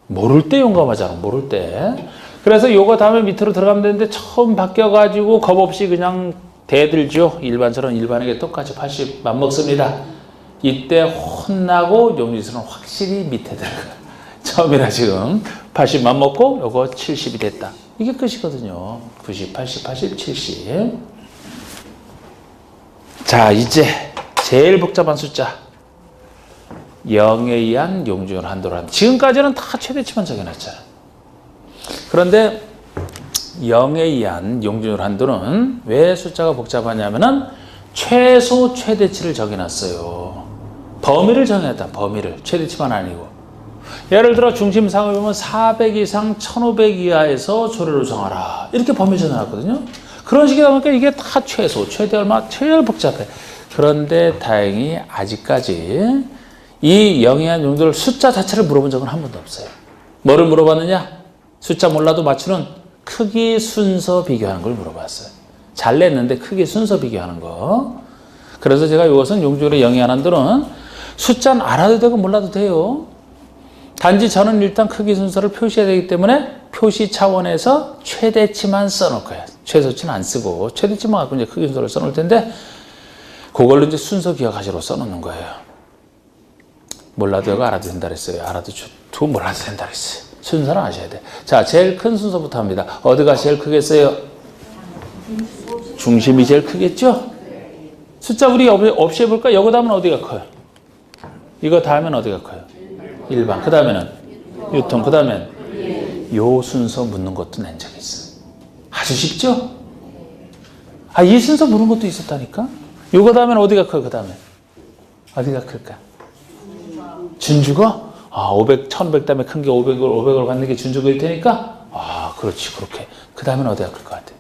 모를 때 용감하잖아. 모를 때. 그래서 요거 다음에 밑으로 들어가면 되는데 처음 바뀌어가지고 겁 없이 그냥 대들죠. 일반처럼 일반에게 똑같이 80 맞먹습니다. 이때 혼나고 용리수는 확실히 밑에 들어가. 처음이라 지금 80 맞먹고 요거 70이 됐다. 이게 끝이거든요. 90, 80, 80, 70. 자, 이제 제일 복잡한 숫자. 0에 의한 용적률 한도란. 지금까지는 다 최대치만 적여놨잖아. 그런데 0에 의한 용적률 한도는 왜 숫자가 복잡하냐면은 최소 최대치를 정해놨어요. 범위를 정해놨다. 범위를. 최대치만 아니고. 예를 들어 중심 상업이 보면 400 이상 1500 이하에서 조례로 정하라. 이렇게 범위 정해놨거든요. 그런 식이다 보니까 이게 다 최소, 최대 얼마, 제일 복잡해. 그런데 다행히 아직까지 이 0에 의한 용적률 숫자 자체를 물어본 적은 한 번도 없어요. 뭐를 물어봤느냐? 숫자 몰라도 맞추는 크기 순서 비교하는 걸 물어봤어요. 잘 냈는데 크기 순서 비교하는 거. 그래서 제가 이것은 용적률의 0에 의한 한도는 숫자는 알아도 되고 몰라도 돼요. 단지 저는 일단 크기 순서를 표시해야 되기 때문에 표시 차원에서 최대치만 써놓을 거예요. 최소치는 안 쓰고 최대치만 갖고 이제 크기 순서를 써놓을 텐데 그걸로 이제 순서 기억하시로 써놓는 거예요. 몰라도 되고 알아도 된다 그랬어요. 알아도 좋고 몰라도 된다 그랬어요. 순서는 아셔야 돼. 자, 제일 큰 순서부터 합니다. 어디가 제일 크겠어요? 중심이 제일 크겠죠? 숫자 우리 없이 해볼까? 여기 다음은 어디가 커요? 이거 다음엔 어디가 커요? 일반. 그 다음에는 유통. 그 다음엔 요 순서 묻는 것도 낸 적이 있어. 아주 쉽죠? 아, 이 순서 묻는 것도 있었다니까? 요거 다음엔 어디가 커요? 그 다음에 어디가 클까? 준주거? 아, 500, 1500 다음에 큰 게 500을 받는 게 준주거일 테니까? 아, 그렇지, 그렇게. 그 다음엔 어디가 클 것 같아?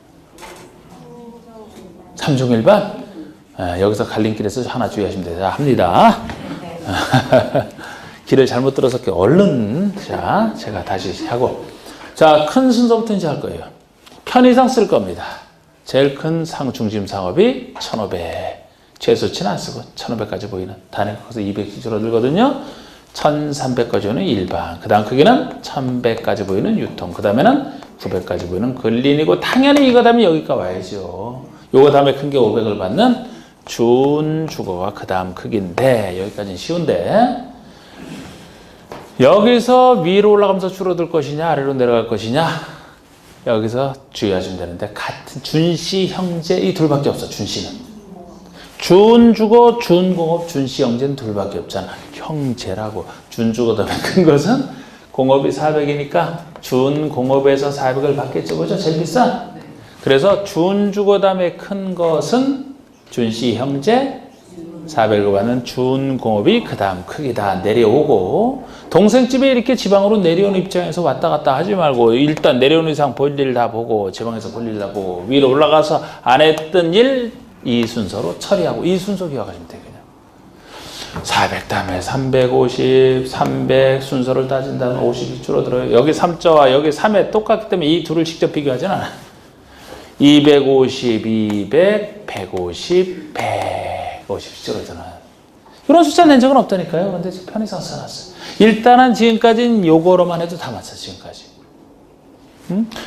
3종 일반? 여기서 갈림길에서 하나 주의하시면 돼요. 자, 합니다. 길을 잘못 들어서 얼른, 자, 제가 다시 하고. 자, 큰 순서부터 이제 할 거예요. 편의상 쓸 겁니다. 제일 큰 중심 상업이 1500. 최소치는 안 쓰고 1500까지 보이는. 단위가 커서 200씩 줄어들거든요. 1300까지 보이는 일반. 그 다음 크기는 1100까지 보이는 유통. 그 다음에는 900까지 보이는 근린이고, 당연히 이거 다음에 여기가 와야죠. 요거 다음에 큰 게 500을 받는 준주거가 그 다음 크기인데 여기까지는 쉬운데 여기서 위로 올라가면서 줄어들 것이냐 아래로 내려갈 것이냐 여기서 주의하시면 되는데 같은 준씨 형제 이 둘밖에 없어. 준씨는 준주거 준공업 준씨 형제는 둘밖에 없잖아. 형제라고. 준주거 다음에 큰 것은 공업이 400이니까 준공업에서 400을 받겠죠. 그죠? 제일 비싸. 그래서 준주거 다음에 큰 것은 준씨 형제 400을 받는 준공업이 그 다음 크기다. 내려오고 동생집에 이렇게 지방으로 내려오는 입장에서 왔다 갔다 하지 말고 일단 내려오는 이상 볼일 다 보고 지방에서 볼일 다 보고 위로 올라가서 안 했던 일 이 순서로 처리하고 이 순서 기억하시면 되거든요. 400 다음에 350, 300 순서를 따진다면 50이 줄어들어요. 여기 3자와 여기 3에 똑같기 때문에 이 둘을 직접 비교하진 않아. 250, 200, 150, 150이 줄어드는 이런 숫자 낸 적은 없다니까요. 근데 편의상 써놨어요. 일단은 지금까지는 요거로만 해도 다 맞춰. 지금까지.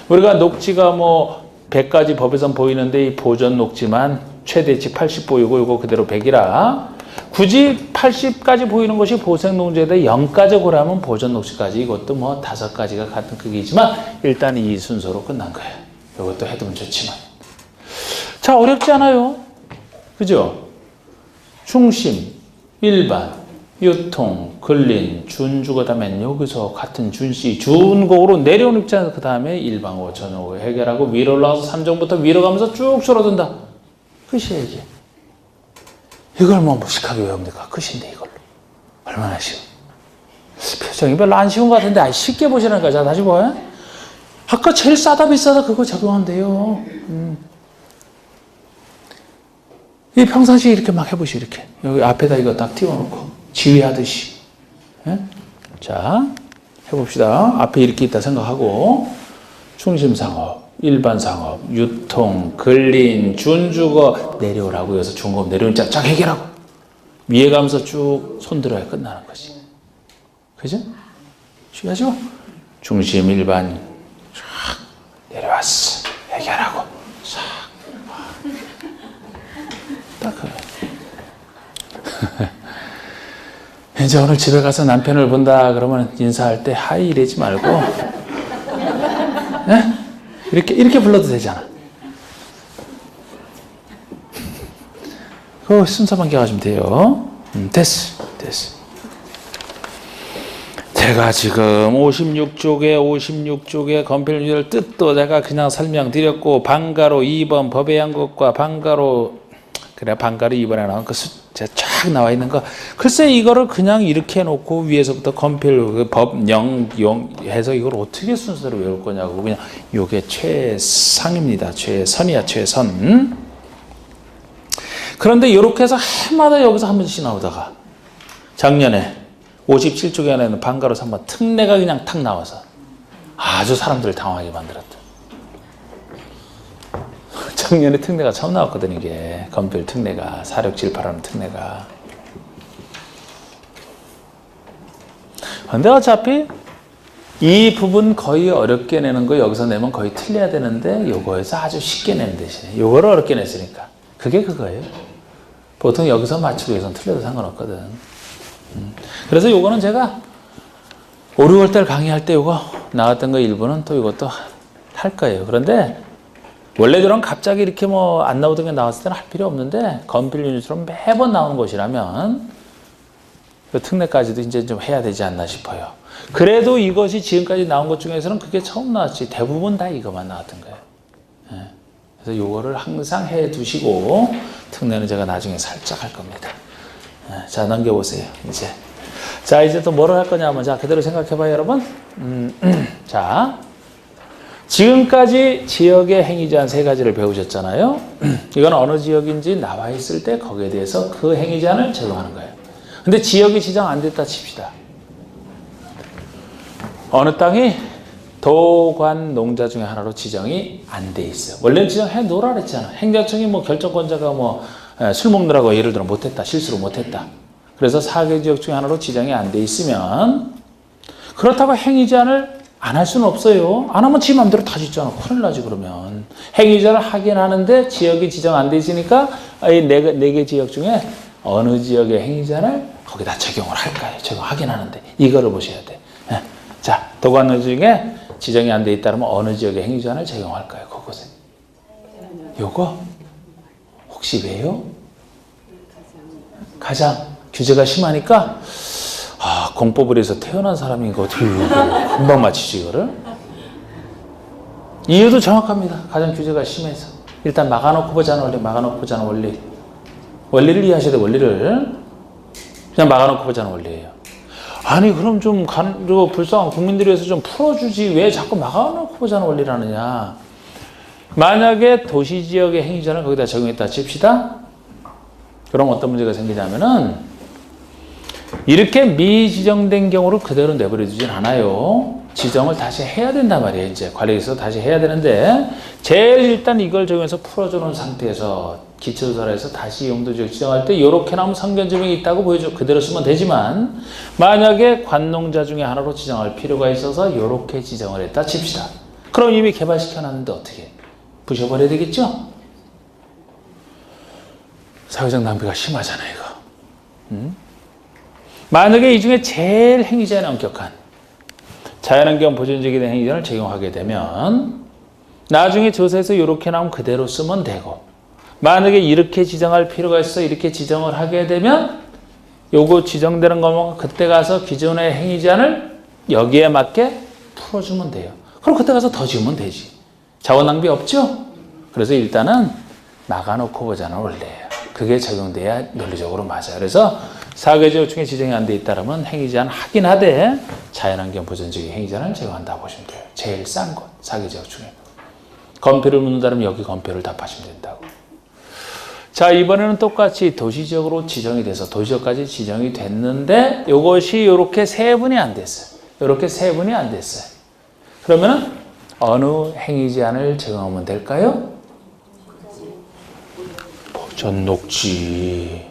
우리가 녹지가 뭐 100가지 법에선 보이는데 이 보전 녹지만 최대치 80 보이고 이거 그대로 100이라 굳이 80까지 보이는 것이 보생 농지에다 0까지 고려하면 보전 녹지까지 이것도 뭐 5가지가 같은 크기이지만 일단 이 순서로 끝난 거예요. 이것도 해두면 좋지만 자 어렵지 않아요. 그죠? 중심, 일반, 유통, 근린, 준주거 다음에 여기서 같은 준씨, 준곡으로 내려오는 입장에서 그 다음에 일반고, 전용고 해결하고 위로 올라가서 3정부터 위로 가면서 쭉 줄어든다. 끝이에요 이게. 이걸 뭐 무식하게 외웁니까? 끝인데 이걸로. 얼마나 쉬워. 표정이 별로 안 쉬운 것 같은데 쉽게 보시라니까. 자 다시 봐요. 아까 제일 싸다 비싸다 그거 적용하면 돼요. 이 평상시에 이렇게 막 해보시 이렇게. 여기 앞에다 이거 딱 띄워놓고 지휘하듯이. 예? 자 해봅시다. 앞에 이렇게 있다 생각하고 중심상업, 일반상업, 유통, 근린, 준주거 내려오라고 여기서 중공업 내려오는 쫙 해결하고 위에 가면서 쭉 손들어야 끝나는 거지. 그죠? 주의하죠? 중심, 일반 쫙 내려왔어. 해결하고 싹. 딱 그래. 이제 오늘 집에 가서 남편을 본다 그러면 인사할 때 하이 이러지 말고 네? 이렇게 불러도 되잖아. 그 순서만 기억하시면 돼요. 됐어. 제가 지금 56쪽에 건필률 뜻도 내가 그냥 설명드렸고 방가로 2번 법의 양것과 방가로 2번에 나온 그 숫자 쫙 나와 있는 거 글쎄 이거를 그냥 이렇게 해놓고 위에서부터 건필 법, 영 해서 이걸 어떻게 순서로 외울 거냐고 그냥 요게 최상입니다. 최선이야 최선. 그런데 이렇게 해서 해마다 여기서 한 번씩 나오다가 작년에 57쪽에 안에는 방가로 3번 특례가 그냥 탁 나와서 아주 사람들을 당황하게 만들었다. 작년에 특례가 처음 나왔거든 이게 건필 특례가 4678하는 특례가. 근데 어차피 이 부분 거의 어렵게 내는 거 여기서 내면 거의 틀려야 되는데 요거에서 아주 쉽게 내는 대신에 요거를 어렵게 냈으니까 그게 그거예요. 보통 여기서 맞추고 여기서 틀려도 상관없거든. 그래서 요거는 제가 5, 6월달 강의할 때 요거 나왔던 거 일부는 또 이것도 할 거예요. 그런데 원래대로는 갑자기 이렇게 뭐 안 나오던 게 나왔을 때는 할 필요 없는데 건필 유닛처럼 매번 나오는 것이라면 그 특례까지도 이제 좀 해야 되지 않나 싶어요. 그래도 이것이 지금까지 나온 것 중에서는 그게 처음 나왔지 대부분 다 이것만 나왔던 거예요. 예. 그래서 요거를 항상 해 두시고 특례는 제가 나중에 살짝 할 겁니다. 예. 자 넘겨보세요. 이제 또 뭐를 할 거냐 하면 자 그대로 생각해봐요 여러분. 자 지금까지 지역의 행위제한 3가지를 배우셨잖아요. 이건 어느 지역인지 나와 있을 때 거기에 대해서 그 행위제한을 적용하는 거예요. 근데 지역이 지정 안 됐다 칩시다. 어느 땅이 도관 농자 중에 하나로 지정이 안 돼 있어요. 원래는 지정해 놓으라 그랬잖아. 행정청이 뭐 결정권자가 뭐 술 먹느라고 예를 들어 못했다. 실수로 못했다. 그래서 4개 지역 중에 하나로 지정이 안 돼 있으면 그렇다고 행위제한을 안 할 수는 없어요. 안 하면 지 맘대로 다 짓잖아. 큰일 나지 그러면. 행위제한을 하긴 하는데 지역이 지정 안 돼 있으니까 이 네 개 지역 중에 어느 지역의 행위자를 거기다 적용을 할까요? 적용하긴 하는데 이거를 보셔야 돼. 자, 도관노 중에 지정이 안 돼 있다면 어느 지역의 행위자를 적용할까요? 그곳에. 요거 혹시 왜요? 가장 규제가 심하니까 공법을 해서 태어난 사람이 이거 어떻게 금방 맞히지 이거를? 이유도 정확합니다. 가장 규제가 심해서. 일단 막아놓고 보자는 원리, 막아놓고 보자는 원리. 원리를 이해하셔야 돼, 원리를. 그냥 막아놓고 보자는 원리예요. 아니 그럼 좀 불쌍한 국민들을 위해서 좀 풀어주지 왜 자꾸 막아놓고 보자는 원리를 하느냐. 만약에 도시지역의 행위자는 거기다 적용했다 칩시다. 그럼 어떤 문제가 생기냐면은 이렇게 미지정된 경우를 그대로 내버려 두진 않아요. 지정을 다시 해야 된단 말이에요. 이제 관리에서 다시 해야 되는데 제일 일단 이걸 적용해서 풀어주는 상태에서 기초조사에서 다시 용도지역 지정할 때 이렇게 나오면 상견지명이 있다고 보여줘. 그대로 쓰면 되지만 만약에 관농자 중에 하나로 지정할 필요가 있어서 이렇게 지정을 했다 칩시다. 그럼 이미 개발시켜놨는데 어떻게 부셔버려야 되겠죠? 사회적 낭비가 심하잖아요 이거. 만약에 이 중에 제일 행위자에 엄격한 자연환경 보존적인 행위자를 적용하게 되면 나중에 조사에서 이렇게 나오면 그대로 쓰면 되고 만약에 이렇게 지정할 필요가 있어 이렇게 지정을 하게 되면 요거 지정되는 거면 그때 가서 기존의 행위자를 여기에 맞게 풀어주면 돼요. 그럼 그때 가서 더 지으면 되지. 자원 낭비 없죠? 그래서 일단은 막아놓고 보자는 원리예요. 그게 적용돼야 논리적으로 맞아요. 그래서 사개지역 중에 지정이 안 돼 있다면 행위자는 하긴 하되 자연환경 보존적인 행위자는 제거한다 보시면 돼요. 제일 싼 것, 사개지역 중에. 건표를 묻는다면 여기 건표를 답하시면 된다고. 자, 이번에는 똑같이 도시지역으로 지정이 돼서 도시지역까지 지정이 됐는데 이것이 이렇게 세분이 안 됐어요. 이렇게 세분이 안 됐어요. 그러면은 어느 행위제한을 적용하면 될까요? 보존녹지.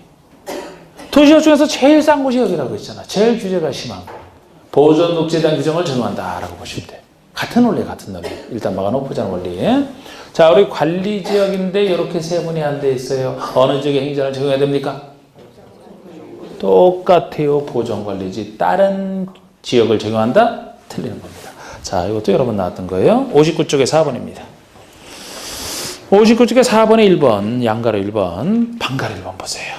도시지역 중에서 제일 싼 곳이 여기라고 했잖아. 제일 규제가 심한 거. 보존녹지에 대한 규정을 적용한다라고 보시면 돼. 같은 원리, 같은 논리. 일단 막아놓고 보자는 원리. 자, 우리 관리지역인데 이렇게 세분이 안 돼 있어요. 어느 지역의 행위자를 적용해야 됩니까? 똑같아요. 보존관리지. 다른 지역을 적용한다? 틀리는 겁니다. 자, 이것도 여러 번 나왔던 거예요. 59쪽에 4번입니다. 59쪽에 4번에 1번, 양가로 1번, 방가로 1번 보세요.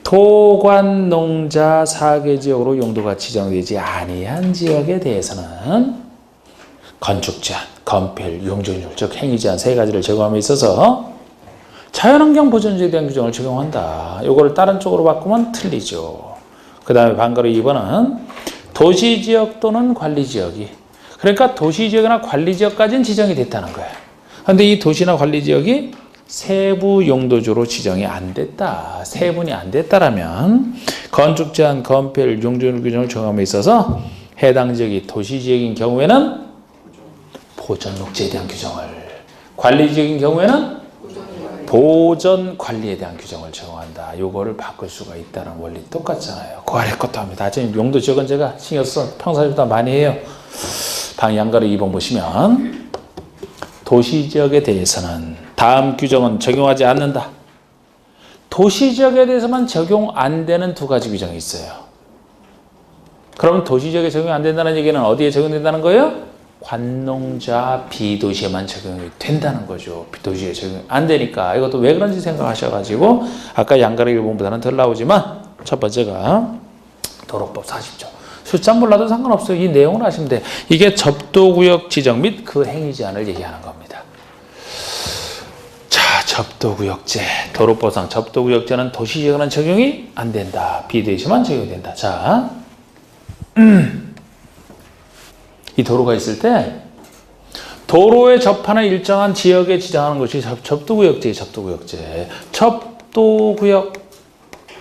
토관농자 4개 지역으로 용도가 지정되지 아니한 지역에 대해서는 건축제한, 건폐율, 용적률, 즉 행위제한 세 가지를 적용함에 있어서 자연환경 보존제에 대한 규정을 적용한다. 이거를 다른 쪽으로 바꾸면 틀리죠. 그 다음에 방가로 2번은 도시지역 또는 관리지역이 그러니까 도시지역이나 관리지역까지는 지정이 됐다는 거예요. 그런데 이 도시나 관리지역이 세부 용도주로 지정이 안 됐다. 세분이 안 됐다라면 건축제한, 건폐율, 용적률 규정을 적용함에 있어서 해당 지역이 도시지역인 경우에는 보존녹지에 대한 규정을, 관리지역인 경우에는 보존관리에 대한 규정을 적용한다. 요거를 바꿀 수가 있다는 원리 똑같잖아요. 그 아래 것도 합니다. 지금 용도지역은 제가 신경 써서 평소에보다 많이 해요. 방향가로 2번 보시면 도시지역에 대해서는 다음 규정은 적용하지 않는다. 도시지역에 대해서만 적용 안 되는 두 가지 규정이 있어요. 그럼 도시지역에 적용 안 된다는 얘기는 어디에 적용된다는 거예요? 관농자 비도시에만 적용이 된다는 거죠. 비도시에 적용 안 되니까 이것도 왜 그런지 생각하셔가지고 아까 양가로 1번보다는 덜 나오지만 첫 번째가 도로법 40조. 숫자 몰라도 상관없어요. 이 내용을 아시면 돼. 이게 접도구역 지정 및 그 행위 제한을 얘기하는 겁니다. 자, 접도구역제. 도로법상 접도구역제는 도시지역에는 적용이 안 된다. 비도시만 적용이 된다. 자, 이 도로가 있을 때 도로에 접하는 일정한 지역에 지정하는 것이 접도구역제예요. 접도구역제. 접도구역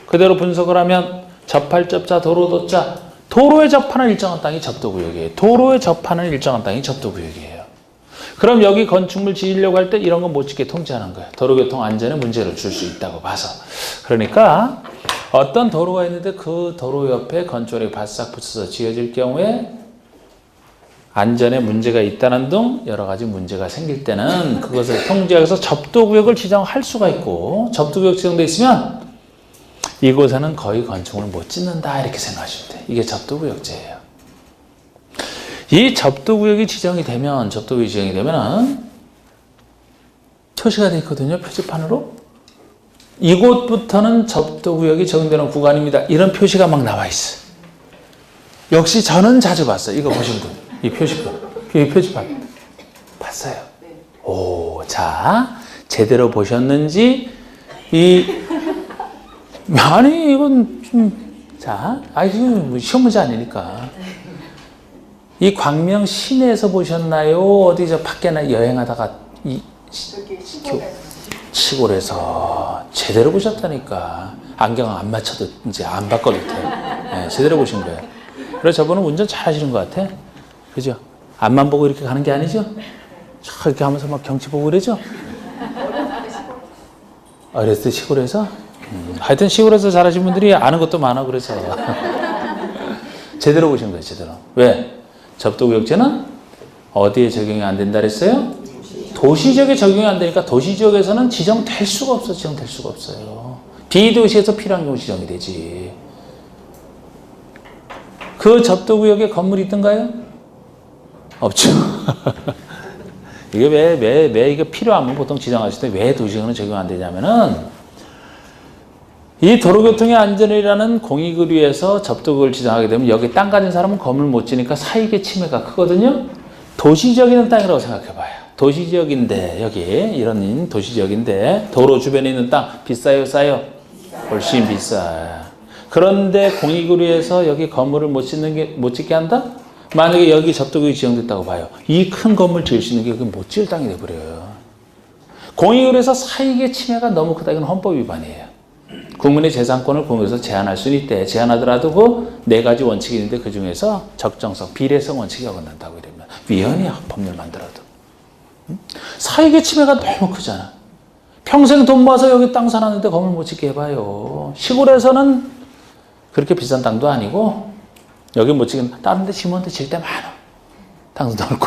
그대로 분석을 하면 접할 접자 도로도자 도로에 접하는 일정한 땅이 접도구역이에요. 도로에 접하는 일정한 땅이 접도구역이에요. 그럼 여기 건축물 지으려고 할 때 이런 건 못 짓게 통제하는 거예요. 도로교통 안전에 문제를 줄 수 있다고 봐서. 그러니까 어떤 도로가 있는데 그 도로 옆에 건축물이 바싹 붙여서 지어질 경우에 안전에 문제가 있다는 등 여러 가지 문제가 생길 때는 그것을 통제해서 접도구역을 지정할 수가 있고, 접도구역 지정돼 있으면 이곳에는 거의 건축을 못 짓는다 이렇게 생각하시면 돼요. 이게 접도구역제예요. 이 접도구역이 지정이 되면 표시가 되어 있거든요. 표지판으로. 이곳부터는 접도구역이 적용되는 구간입니다. 이런 표시가 막 나와 있어요. 역시 저는 자주 봤어요. 이거 보신 분. 이 표시판. 이 표지판. 봤어요. 오, 자, 제대로 보셨는지, 아니, 이건 좀, 자, 이건 시험 문제 아니니까. 이 광명 시내에서 보셨나요? 어디 저 밖에나 여행하다가, 시골에서 제대로 보셨다니까. 안경 안 맞춰도 이제 안 바꿔도 돼. 네, 제대로 보신 거예요. 그래서 저분은 운전 잘 하시는 것 같아. 그죠? 앞만 보고 이렇게 가는 게 아니죠? 이렇게 하면서 막 경치 보고 그러죠? 어렸을 때 시골에서? 하여튼 시골에서 잘하신 분들이 아는 것도 많아, 그래서. 제대로 보신 거예요, 제대로. 왜? 접도구역제는 어디에 적용이 안 된다 그랬어요? 도시지역에 적용이 안 되니까 도시지역에서는 지정될 수가 없어, 지정될 수가 없어요. 비도시에서 필요한 경우 지정이 되지. 그 접도구역에 건물이 있던가요? 없죠. 이게 왜 이게 필요하면 보통 지정하실 때 왜 도시지역은 적용 안 되냐면은, 이 도로교통의 안전이라는 공익을 위해서 접도구역을 지정하게 되면 여기 땅 가진 사람은 건물 못 지니까 사익의 침해가 크거든요. 도시지역에 있는 땅이라고 생각해봐요. 도시지역인데, 여기 이런 도시지역인데 도로 주변에 있는 땅 비싸요, 싸요? 훨씬 비싸요. 그런데 공익을 위해서 여기 건물을 못 짓게 한다? 만약에 여기 접도구역이 지정됐다고 봐요. 이 큰 건물 지을 수 있는 게 여기 못 지을 땅이 돼버려요. 공익을 위해서 사익의 침해가 너무 크다. 이건 헌법 위반이에요. 국민의 재산권을 공유해서 제한할 수는 있대. 제한하더라도 그 4가지 원칙이 있는데 그 중에서 적정성, 비례성 원칙이 어긋난다고 이러면 위헌이야, 법률 만들어도. 사익의 침해가 너무 크잖아. 평생 돈 모아서 여기 땅 사놨는데 건물 못 짓게 해봐요. 시골에서는 그렇게 비싼 땅도 아니고, 여기 못 짓게, 다른 데 지mon데 질 때 많아. 땅도 넓고.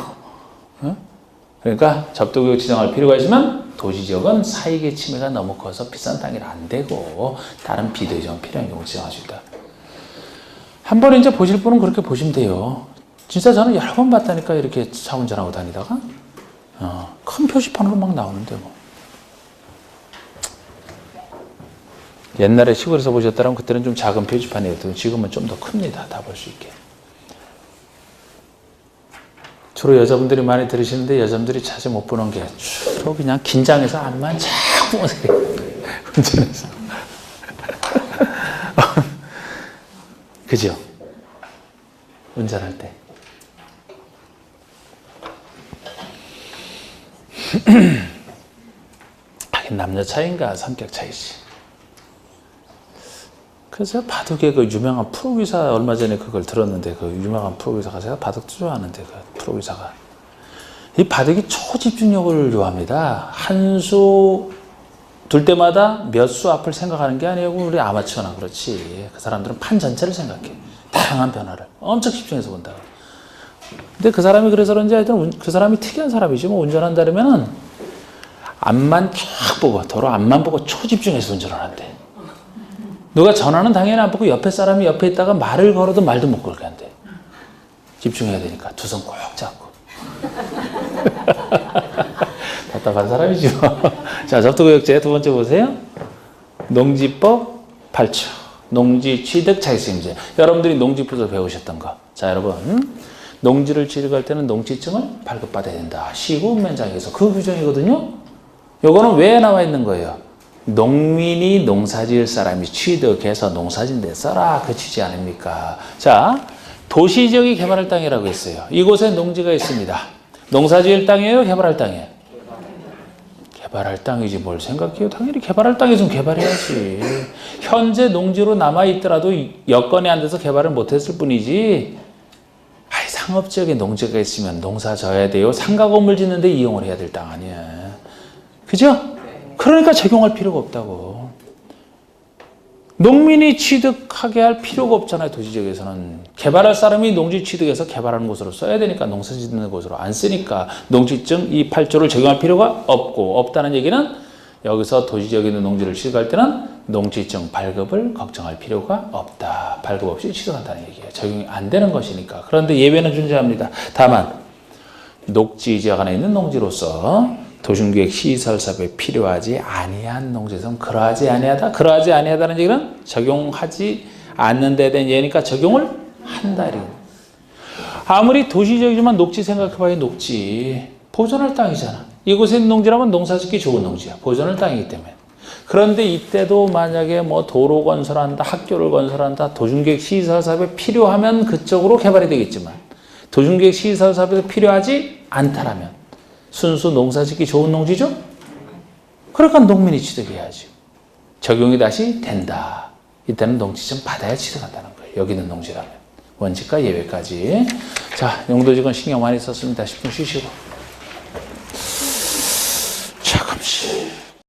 그러니까 접도구역 지정할 필요가 있으면 도시지역은 사익의 침해가 너무 커서 비싼 땅이라 안 되고, 다른 비도시지역은 필요한 경우 지정할 수 있다. 한번 이제 보실 분은 그렇게 보시면 돼요. 진짜 저는 여러 번 봤다니까, 이렇게 차 운전하고 다니다가. 큰 표시판으로 막 나오는데 뭐. 옛날에 시골에서 보셨다면 그때는 좀 작은 표지판이었던, 지금은 좀 더 큽니다. 다 볼 수 있게. 주로 여자분들이 많이 들으시는데 여자분들이 자주 못 보는 게 주로 그냥 긴장해서 앞만 자꾸 보세요. 운전해서. 그죠? 운전할 때. 하긴 남녀 차이인가 성격 차이지. 그래서 바둑의 그 유명한 프로기사, 얼마 전에 그걸 들었는데, 그 유명한 프로기사가, 제가 바둑도 좋아하는데, 그 프로기사가. 이 바둑이 초집중력을 요합니다. 한 수 둘 때마다 몇 수 앞을 생각하는 게 아니고, 우리 아마추어나 그렇지. 그 사람들은 판 전체를 생각해. 다양한 변화를. 엄청 집중해서 본다고. 근데 그 사람이 그래서 그런지 하여튼 그 사람이 특이한 사람이지. 뭐 운전한다면은 앞만 쫙 보고, 도로 앞만 보고 초집중해서 운전을 한대. 누가 전화는 당연히 안 보고 옆에 사람이 옆에 있다가 말을 걸어도 말도 못 걸게 한대. 집중해야 되니까 두 손 꼭 잡고. 답답한 사람이죠. 자, 접도구역제 두 번째 보세요. 농지법 8조. 농지 취득 차익세 문제. 여러분들이 농지부에서 배우셨던 거. 자, 여러분. 농지를 취득할 때는 농지증을 발급받아야 된다. 시군면장에서 그 규정이거든요. 요거는 왜 나와 있는 거예요? 농민이 농사지을 사람이 취득해서 농사진데 써라, 그 취지 아닙니까? 자, 도시지역이 개발할 땅이라고 했어요. 이곳에 농지가 있습니다. 농사지을 땅이에요, 개발할 땅이에요? 개발할 땅이지 뭘 생각해요? 당연히 개발할 땅이면 개발해야지. 현재 농지로 남아있더라도 여건이 안 돼서 개발을 못했을 뿐이지, 상업지역에 농지가 있으면 농사 져야 돼요. 상가 건물 짓는데 이용을 해야 될 땅 아니야. 그죠? 그러니까 적용할 필요가 없다고. 농민이 취득하게 할 필요가 없잖아요. 도시지역에서는 개발할 사람이 농지 취득해서 개발하는 곳으로 써야 되니까 농사 짓는 곳으로 안 쓰니까 농지증 이 8조를 적용할 필요가 없다는 얘기는 여기서 도시지역에 있는 농지를 취득할 때는 농지증 발급을 걱정할 필요가 없다. 발급 없이 취득한다는 얘기예요. 적용이 안 되는 것이니까. 그런데 예외는 존재합니다. 다만 녹지지역 안에 있는 농지로서 도심계획 시설 사업에 필요하지 아니한 농지에서는 그러하지 아니하다. 그러하지 아니하다는 얘기는 적용하지 않는 데 대한 예니까 적용을 한다. 아무리 도시지역이지만 녹지 생각해봐야 녹지. 보존할 땅이잖아. 이곳에 있는 농지라면 농사짓기 좋은 농지야. 보존할 땅이기 때문에. 그런데 이때도 만약에 뭐 도로 건설한다, 학교를 건설한다, 도심계획 시설 사업에 필요하면 그쪽으로 개발이 되겠지만 도심계획 시설 사업에도 필요하지 않다라면 순수 농사짓기 좋은 농지죠? 그러니까 농민이 취득해야죠. 적용이 다시 된다. 이때는 농지증 받아야 취득한다는 거예요. 여기 있는 농지라면. 원칙과 예외까지. 자, 용도직은 신경 많이 썼습니다. 10분 쉬시고. 잠깐씩.